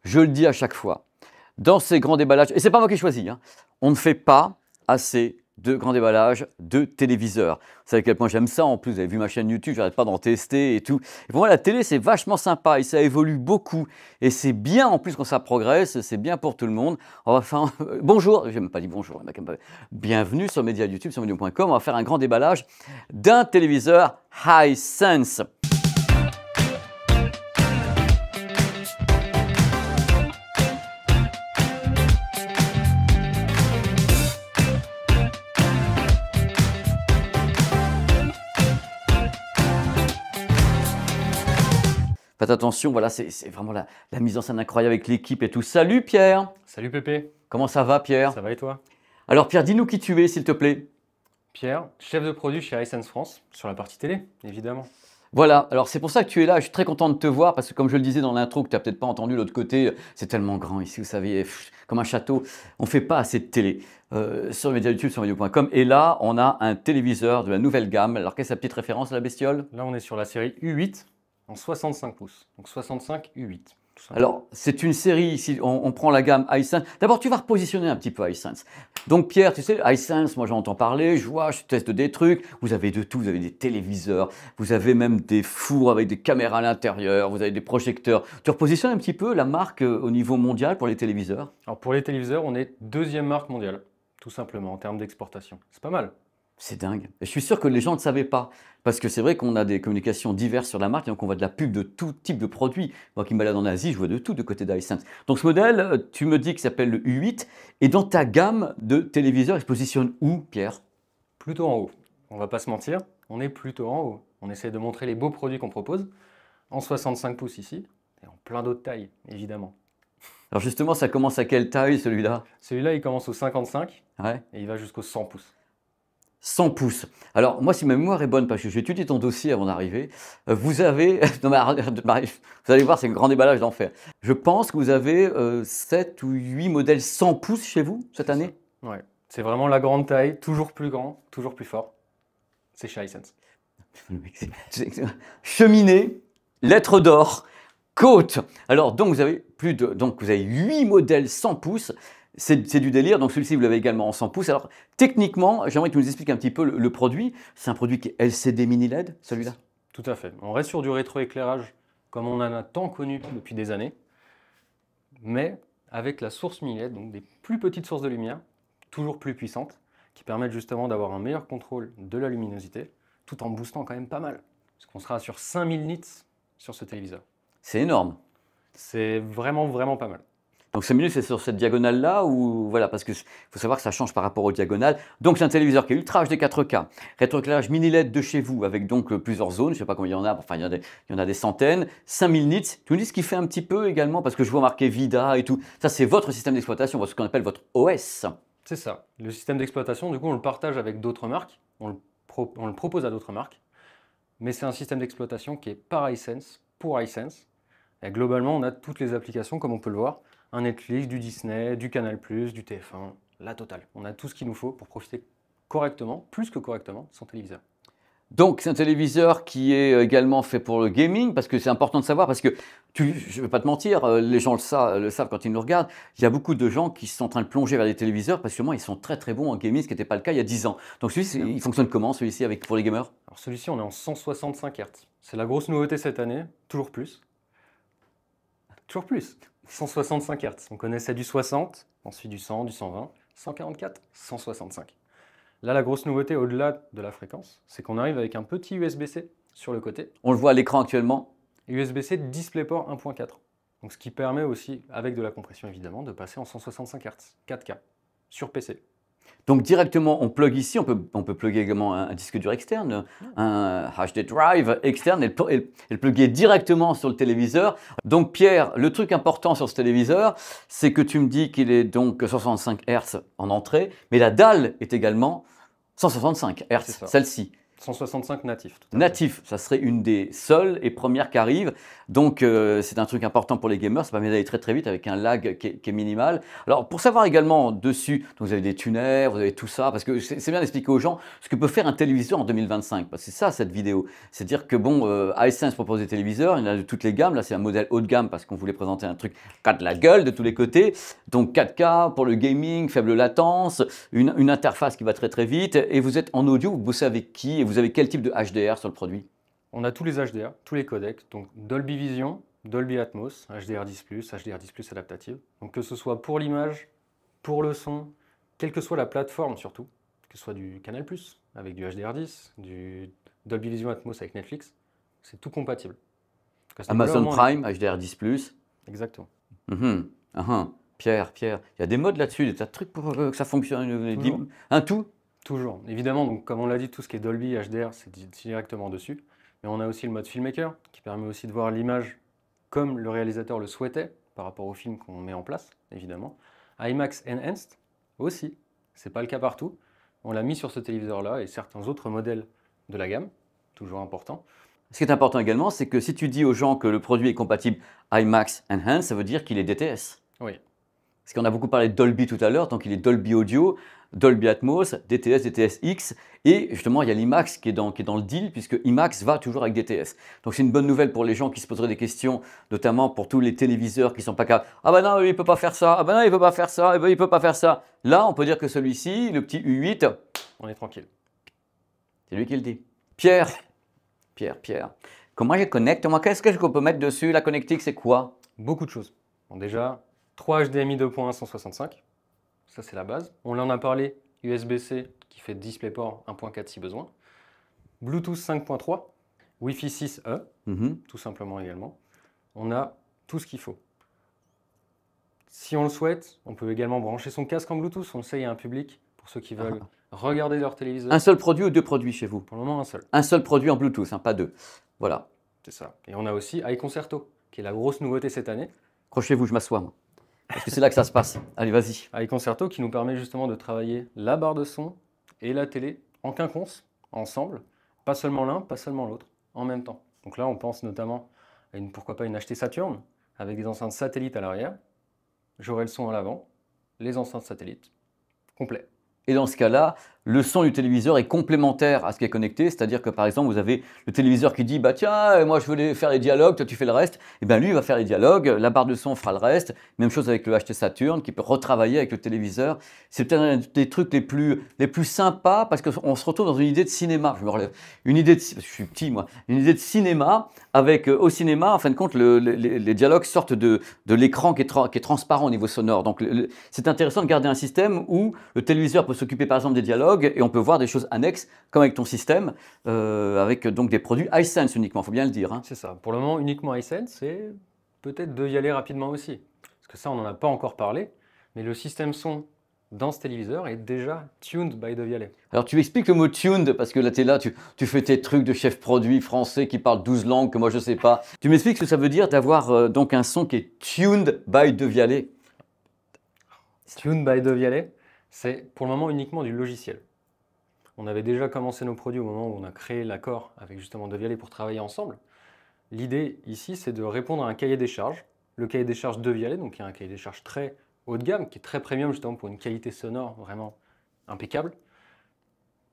je le dis à chaque fois, dans ces grands déballages, et ce n'est pas moi qui choisis, hein, on ne fait pas assez de grands déballages de téléviseurs. Vous savez à quel point j'aime ça, en plus, vous avez vu ma chaîne YouTube, j'arrête pas d'en tester et tout. Et pour moi, la télé, c'est vachement sympa et ça évolue beaucoup. Et c'est bien, en plus, quand ça progresse, c'est bien pour tout le monde. On va faire bonjour, j'ai même pas dit bonjour, bienvenue sur Média YouTube, sur medium.com, on va faire un grand déballage d'un téléviseur Hisense. Faites attention, voilà, c'est vraiment la mise en scène incroyable avec l'équipe et tout. Salut Pierre! Salut Pépé! Comment ça va Pierre? Ça va et toi? Alors Pierre, dis-nous qui tu es s'il te plaît. Pierre, chef de produit chez Hisense France, sur la partie télé, évidemment. Voilà, alors c'est pour ça que tu es là, je suis très content de te voir, parce que comme je le disais dans l'intro, que tu n'as peut-être pas entendu de l'autre côté, c'est tellement grand ici, vous savez, comme un château, on ne fait pas assez de télé sur Média YouTube, sur medium.com, et là, on a un téléviseur de la nouvelle gamme. Alors quelle est sa petite référence, la bestiole? Là, on est sur la série U8 en 65 pouces, donc 65 U8. Alors, c'est une série ici, on prend la gamme Hisense. D'abord, tu vas repositionner un petit peu Hisense. Donc Pierre, tu sais, Hisense, moi j'en entends parler, je vois, je teste des trucs. Vous avez de tout, vous avez des téléviseurs, vous avez même des fours avec des caméras à l'intérieur, vous avez des projecteurs. Tu repositionnes un petit peu la marque au niveau mondial pour les téléviseurs? Alors pour les téléviseurs, on est deuxième marque mondiale, tout simplement, en termes d'exportation. C'est pas mal. C'est dingue. Et je suis sûr que les gens ne savaient pas. Parce que c'est vrai qu'on a des communications diverses sur la marque, et donc on voit de la pub de tout type de produits. Moi qui me balade en Asie, je vois de tout de côté d'Hisense. Donc ce modèle, tu me dis qu'il s'appelle le U8. Et dans ta gamme de téléviseurs, il se positionne où, Pierre? Plutôt en haut. On va pas se mentir, on est plutôt en haut. On essaie de montrer les beaux produits qu'on propose, en 65 pouces ici, et en plein d'autres tailles, évidemment. Alors justement, ça commence à quelle taille celui-là? Celui-là, il commence au 55, ouais. Et il va jusqu'au 100 pouces. 100 pouces. Alors, moi, si ma mémoire est bonne, parce que j'ai étudié ton dossier avant d'arriver, vous avez... non, mais, vous allez voir, c'est un grand déballage d'enfer. Je pense que vous avez 7 ou 8 modèles 100 pouces chez vous, cette année? Ouais. C'est vraiment la grande taille, toujours plus grand, toujours plus fort. C'est chez Hisense. Cheminée, lettre d'or, côte. Alors, donc, vous avez vous avez 8 modèles 100 pouces. C'est du délire, donc celui-ci vous l'avez également en 100 pouces. Alors techniquement, j'aimerais que tu nous expliques un petit peu le produit. C'est un produit qui est LCD mini LED, celui-là? Tout à fait. On reste sur du rétroéclairage comme on en a tant connu depuis des années, mais avec la source mini LED, donc des plus petites sources de lumière, toujours plus puissantes, qui permettent justement d'avoir un meilleur contrôle de la luminosité, tout en boostant quand même pas mal. Parce qu'on sera sur 5000 nits sur ce téléviseur. C'est énorme. C'est vraiment, vraiment pas mal. Donc 5 minutes, c'est sur cette diagonale-là ou voilà, parce qu'il faut savoir que ça change par rapport aux diagonales. Donc c'est un téléviseur qui est Ultra HD 4K, rétroéclairage mini LED de chez vous avec donc plusieurs zones, je ne sais pas combien il y en a, enfin il y en a des centaines, 5000 nits. Tu nous dis ce qu'il fait un petit peu également, parce que je vois marqué VIDA et tout. Ça c'est votre système d'exploitation, ce qu'on appelle votre OS. C'est ça. Le système d'exploitation, du coup, on le partage avec d'autres marques, on le propose à d'autres marques, mais c'est un système d'exploitation qui est par Hisense, pour Hisense. Et globalement, on a toutes les applications, comme on peut le voir, un Netflix, du Disney, du Canal+, du TF1, la totale. On a tout ce qu'il nous faut pour profiter correctement, plus que correctement, de son téléviseur. Donc c'est un téléviseur qui est également fait pour le gaming, parce que c'est important de savoir, parce que je ne vais pas te mentir, les gens le savent quand ils nous regardent, il y a beaucoup de gens qui sont en train de plonger vers les téléviseurs, parce que moi ils sont très très bons en gaming, ce qui n'était pas le cas il y a 10 ans. Donc celui-ci, il fonctionne comment celui-ci pour les gamers? Alors celui-ci, on est en 165 Hz. C'est la grosse nouveauté cette année, toujours plus. Toujours plus, 165 Hz. On connaissait du 60, ensuite du 100, du 120, 144, 165. Là, la grosse nouveauté au-delà de la fréquence, c'est qu'on arrive avec un petit USB-C sur le côté. On le voit à l'écran actuellement. USB-C DisplayPort 1.4. Donc ce qui permet aussi, avec de la compression évidemment, de passer en 165 Hz, 4K, sur PC. Donc directement, on plug ici, on peut plugger également un disque dur externe, un HD drive externe et le plugger directement sur le téléviseur. Donc Pierre, le truc important sur ce téléviseur, c'est que tu me dis qu'il est donc 165 Hz en entrée, mais la dalle est également 165 Hz, celle-ci. 165 natif. Tout à fait. Natif, ça serait une des seules et premières qui arrivent. Donc, c'est un truc important pour les gamers. Ça permet d'aller très très vite avec un lag qui est minimal. Alors, pour savoir également dessus, donc vous avez des tuners, vous avez tout ça, parce que c'est bien d'expliquer aux gens ce que peut faire un téléviseur en 2025. Parce que c'est ça, cette vidéo. C'est-à-dire que, bon, Hisense propose des téléviseurs, il y en a de toutes les gammes. Là, c'est un modèle haut de gamme parce qu'on voulait présenter un truc qui a de la gueule de tous les côtés. Donc, 4K pour le gaming, faible latence, une interface qui va très très vite. Et vous êtes en audio, vous bossez avec qui et vous avez quel type de HDR sur le produit? On a tous les HDR, tous les codecs, donc Dolby Vision, Dolby Atmos, HDR10+, HDR10+ adaptative. Donc que ce soit pour l'image, pour le son, quelle que soit la plateforme surtout, que ce soit du Canal+, avec du HDR10, du Dolby Vision Atmos avec Netflix, c'est tout compatible. À ce Amazon niveau-là, Prime, HDR10+. Exactement. Mhm. Pierre, il y a des modes là-dessus, des tas de trucs pour que ça fonctionne. Toujours. Un tout? Toujours. Évidemment, donc, comme on l'a dit, tout ce qui est Dolby, HDR, c'est directement dessus. Mais on a aussi le mode Filmmaker, qui permet aussi de voir l'image comme le réalisateur le souhaitait, par rapport au film qu'on met en place, évidemment. IMAX Enhanced, aussi. C'est pas le cas partout. On l'a mis sur ce téléviseur-là et certains autres modèles de la gamme, toujours important. Ce qui est important également, c'est que si tu dis aux gens que le produit est compatible IMAX Enhanced, ça veut dire qu'il est DTS. Oui. Parce qu'on a beaucoup parlé de Dolby tout à l'heure, donc il est Dolby Audio, Dolby Atmos, DTS, DTS-X, et justement il y a l'IMAX qui est dans le deal, puisque IMAX va toujours avec DTS. Donc c'est une bonne nouvelle pour les gens qui se poseraient des questions, notamment pour tous les téléviseurs qui ne sont pas capables. Ah ben non, il ne peut pas faire ça, ah ben non, il ne peut pas faire ça, ah ben, il ne peut pas faire ça. Là, on peut dire que celui-ci, le petit U8, On est tranquille. c'est lui qui le dit. Pierre, comment je connecte? Moi, qu'est-ce qu'on peut mettre dessus? La connectique, c'est quoi? Beaucoup de choses. Bon, déjà, 3 HDMI 2.1 165. Ça, c'est la base. On en a parlé, USB-C qui fait DisplayPort 1.4 si besoin. Bluetooth 5.3, Wi-Fi 6E, tout simplement également. On a tout ce qu'il faut. Si on le souhaite, on peut également brancher son casque en Bluetooth. On le sait, il y a un public pour ceux qui veulent regarder leur téléviseur. Un seul produit ou deux produits chez vous? Pour le moment, un seul. Un seul produit en Bluetooth, hein, pas deux. Voilà. C'est ça. Et on a aussi iConcerto, qui est la grosse nouveauté cette année. Accrochez-vous, je m'assois, moi. Parce que c'est là que ça se passe. Allez, vas-y. iConcerto qui nous permet justement de travailler la barre de son et la télé en quinconce, ensemble. Pas seulement l'un, pas seulement l'autre, en même temps. Donc là, on pense notamment à pourquoi pas une HT Saturn, avec des enceintes satellites à l'arrière. J'aurai le son à l'avant, les enceintes satellites, complet. Et dans ce cas-là, le son du téléviseur est complémentaire à ce qui est connecté, c'est-à-dire que par exemple, vous avez le téléviseur qui dit bah tiens, moi je veux faire les dialogues, toi tu fais le reste, et bien lui il va faire les dialogues, la barre de son fera le reste. Même chose avec le HT Saturn qui peut retravailler avec le téléviseur. C'est peut-être un des trucs les plus sympas parce qu'on se retrouve dans une idée de cinéma. Je me relève. Une idée de, parce que je suis petit moi, une idée de cinéma avec au cinéma, en fin de compte, les dialogues sortent de l'écran qui est transparent au niveau sonore. Donc c'est intéressant de garder un système où le téléviseur peut s'occuper par exemple des dialogues et on peut voir des choses annexes comme avec ton système, avec donc des produits Hisense uniquement, il faut bien le dire. Hein. C'est ça. Pour le moment, uniquement Hisense, et peut-être de y aller rapidement aussi. Parce que ça, on n'en a pas encore parlé, mais le système son dans ce téléviseur est déjà tuned by Devialet. Alors tu expliques le mot tuned, parce que là tu es là, tu fais tes trucs de chef produit français qui parle 12 langues que moi je ne sais pas. Tu m'expliques ce que ça veut dire d'avoir donc un son qui est tuned by Devialet? Tuned by Devialet, c'est pour le moment uniquement du logiciel. On avait déjà commencé nos produits au moment où on a créé l'accord avec justement Devialet pour travailler ensemble. L'idée ici, c'est de répondre à un cahier des charges. Le cahier des charges Devialet, donc il y a un cahier des charges très haut de gamme, qui est très premium justement pour une qualité sonore vraiment impeccable.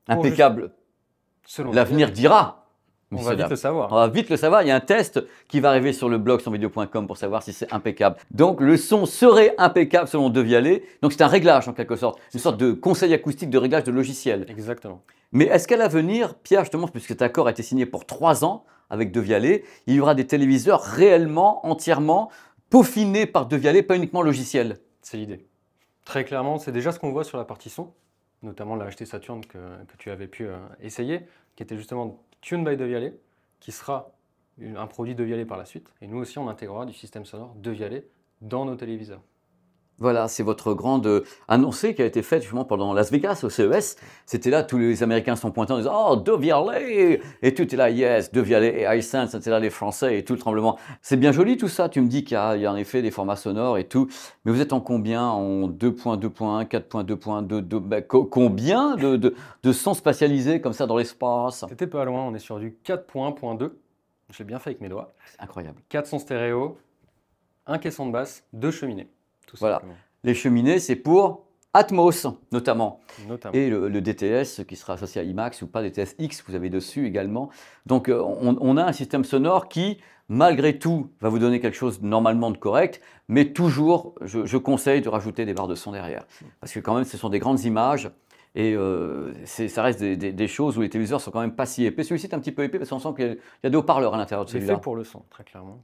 Impeccable. L'avenir dira. On va vite le savoir. On va vite le savoir. Il y a un test qui va arriver sur le blog sonvideo.com pour savoir si c'est impeccable. Donc le son serait impeccable selon Devialet. Donc c'est un réglage en quelque sorte. Une sorte de conseil acoustique de réglage de logiciel. Exactement. Mais est-ce qu'à l'avenir, Pierre, justement, puisque cet accord a été signé pour 3 ans avec Devialet, il y aura des téléviseurs réellement, entièrement peaufinés par Devialet, pas uniquement logiciel? C'est l'idée. Très clairement, c'est déjà ce qu'on voit sur la partie son, notamment la HT Saturn que tu avais pu essayer, qui était justement Tuned by Devialet, qui sera un produit Devialet par la suite. Et nous aussi, on intégrera du système sonore Devialet dans nos téléviseurs. Voilà, c'est votre grande annoncée qui a été faite justement pendant Las Vegas au CES. C'était là, tous les Américains sont pointés en disant « Oh, De Vialet !» Et tout est là « Yes, De Vialet et Hisense », c'était là les Français et tout le tremblement. C'est bien joli tout ça, tu me dis qu'il y a en effet des formats sonores et tout. Mais vous êtes en combien? En 2.2.1, 4.2.2, combien de sons spatialisés comme ça dans l'espace? T'étais pas loin, on est sur du 4.1.2. J'ai bien fait avec mes doigts. C'est incroyable. 4 sons stéréo, un caisson de basse, 2 cheminées. Tout Voilà. simplement. Les cheminées, c'est pour Atmos notamment. Notamment. Et le DTS qui sera associé à IMAX ou pas, DTS X, vous avez dessus également. Donc on a un système sonore qui, malgré tout, va vous donner quelque chose normalement de correct, mais toujours, je conseille de rajouter des barres de son derrière. Parce que quand même, ce sont des grandes images et ça reste des choses où les téléviseurs sont quand même pas si épais. Celui-ci est un petit peu épais parce qu'on sent qu'il y a des haut-parleurs à l'intérieur de C'est celui-là. fait pour le son, très clairement.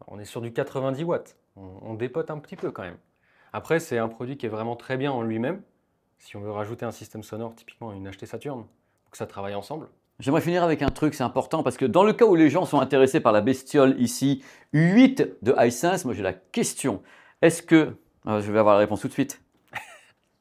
On est sur du 90 watts. On dépote un petit peu quand même. Après, c'est un produit qui est vraiment très bien en lui-même. Si on veut rajouter un système sonore, typiquement une HT Saturn, pour que ça travaille ensemble. J'aimerais finir avec un truc, c'est important, parce que dans le cas où les gens sont intéressés par la bestiole ici, 8 de Hisense, moi j'ai la question, est-ce que... je vais avoir la réponse tout de suite.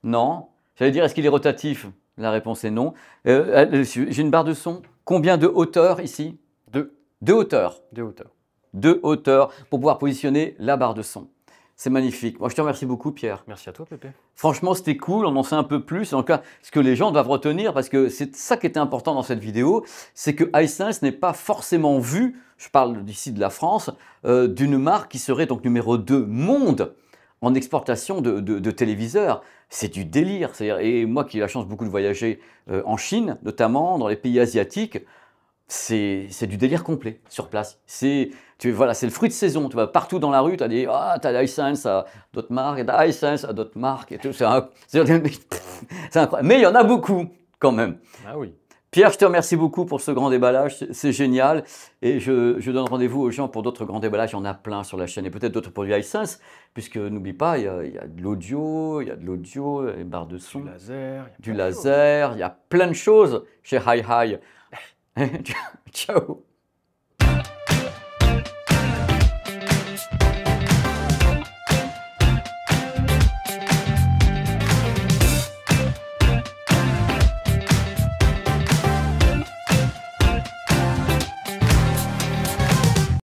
Non. J'allais dire, est-ce qu'il est rotatif? La réponse est non. J'ai une barre de son. Combien de hauteur ici? 2. 2 hauteurs. 2 hauteurs. 2 hauteurs pour pouvoir positionner la barre de son. C'est magnifique. Moi, je te remercie beaucoup, Pierre. Merci à toi, Pépé. Franchement, c'était cool, on en sait un peu plus. En tout cas, ce que les gens doivent retenir, parce que c'est ça qui était important dans cette vidéo, c'est que Hisense n'est pas forcément vu, je parle d'ici de la France, d'une marque qui serait donc numéro 2 monde en exportation de téléviseurs. C'est du délire. Et moi qui ai la chance beaucoup de voyager en Chine, notamment dans les pays asiatiques, c'est du délire complet sur place. Voilà, c'est le fruit de saison. Tu vas partout dans la rue, tu as des Hisense à d'autres marques, et t'as Hisense à d'autres marques et tout. C'est incroyable. Mais il y en a beaucoup quand même. Ah oui. Pierre, je te remercie beaucoup pour ce grand déballage, c'est génial. Et je donne rendez-vous aux gens pour d'autres grands déballages. Il y en a plein sur la chaîne et peut-être d'autres produits Hisense, puisque n'oublie pas, il y a de l'audio, les barres de son, Du laser, il y a plein de choses chez Hi-Hi. Ciao.